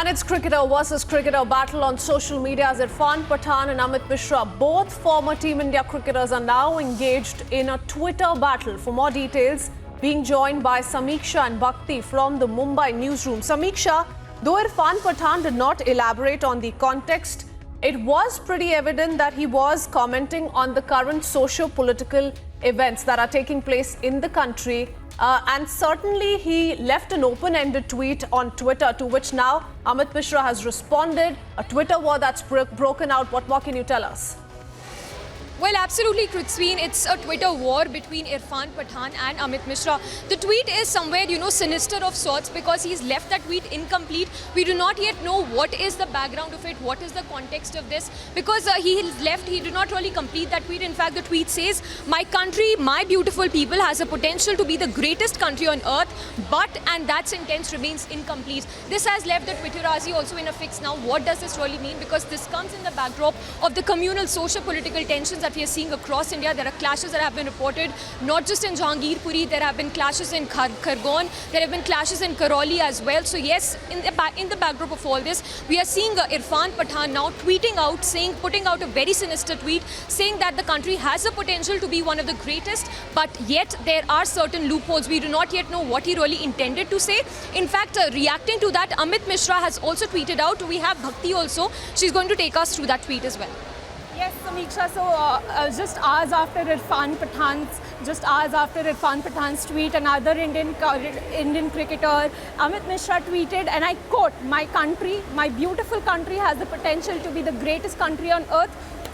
And it's cricketer versus cricketer battle on social media as Irfan Pathan and Amit Mishra, both former Team India cricketers, are now engaged in a Twitter battle. For more details, being joined by Samiksha and Bhakti from the Mumbai newsroom. Samiksha, though Irfan Pathan did not elaborate on the context, it was pretty evident that he was commenting on the current socio-political events that are taking place in the country. And certainly he left an open-ended tweet on Twitter, to which now Amit Mishra has responded. A Twitter war that's broken out. What more can you tell us? Well, absolutely, Kritsween. It's a Twitter war between Irfan Pathan and Amit Mishra. The tweet is somewhere, sinister of sorts because he's left that tweet incomplete. We do not yet know what is the background of it, what is the context of this, because he did not really complete that tweet. In fact, the tweet says, "My country, my beautiful people has a potential to be the greatest country on earth, and that sentence remains incomplete." This has left the Twitterazi also in a fix now. What does this really mean? Because this comes in the backdrop of the communal socio-political tensions that we are seeing across India. There are clashes that have been reported, not just in Jahangirpuri. There have been clashes in Khargon. There have been clashes in Karoli as well. So yes, in the backdrop of all this, we are seeing Irfan Pathan now tweeting out, putting out a very sinister tweet, saying that the country has the potential to be one of the greatest, but yet there are certain loopholes. We do not yet know what he really intended to say. In fact, reacting to that, Amit Mishra has also tweeted out. We have Bhakti also. She's going to take us through that tweet as well. Yes, Samiksha, so just hours after Irfan Pathan's tweet, another Indian cricketer, Amit Mishra, tweeted, and I quote, "My country, my beautiful country has the potential to be the greatest country on earth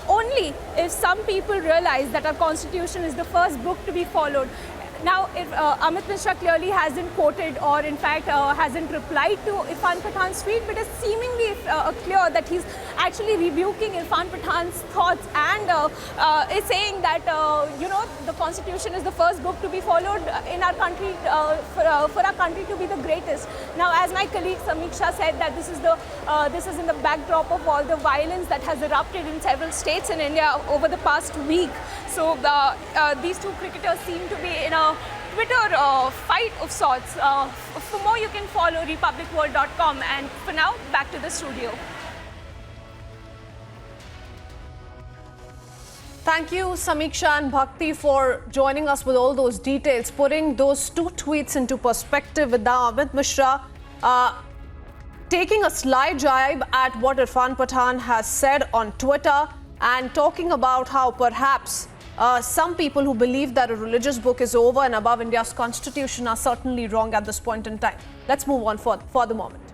only if some people realize that our constitution is the first book to be followed." Now, if Amit Mishra clearly hasn't quoted or in fact hasn't replied to Irfan Pathan's tweet, but it's seemingly clear that he's actually rebuking Irfan Pathan's thoughts and is saying that, the constitution is the first book to be followed in our country, for our country to be the greatest. Now, as my colleague Samiksha said, that this is in the backdrop of all the violence that has erupted in several states in India over the past week. So these two cricketers seem to be in a Twitter fight of sorts. For more, you can follow republicworld.com. And for now, back to the studio. Thank you, Samiksha and Bhakti, for joining us with all those details, putting those two tweets into perspective with now Amit Mishra taking a sly jibe at what Irfan Pathan has said on Twitter and talking about how perhaps some people who believe that a religious book is over and above India's constitution are certainly wrong at this point in time. Let's move on for the moment.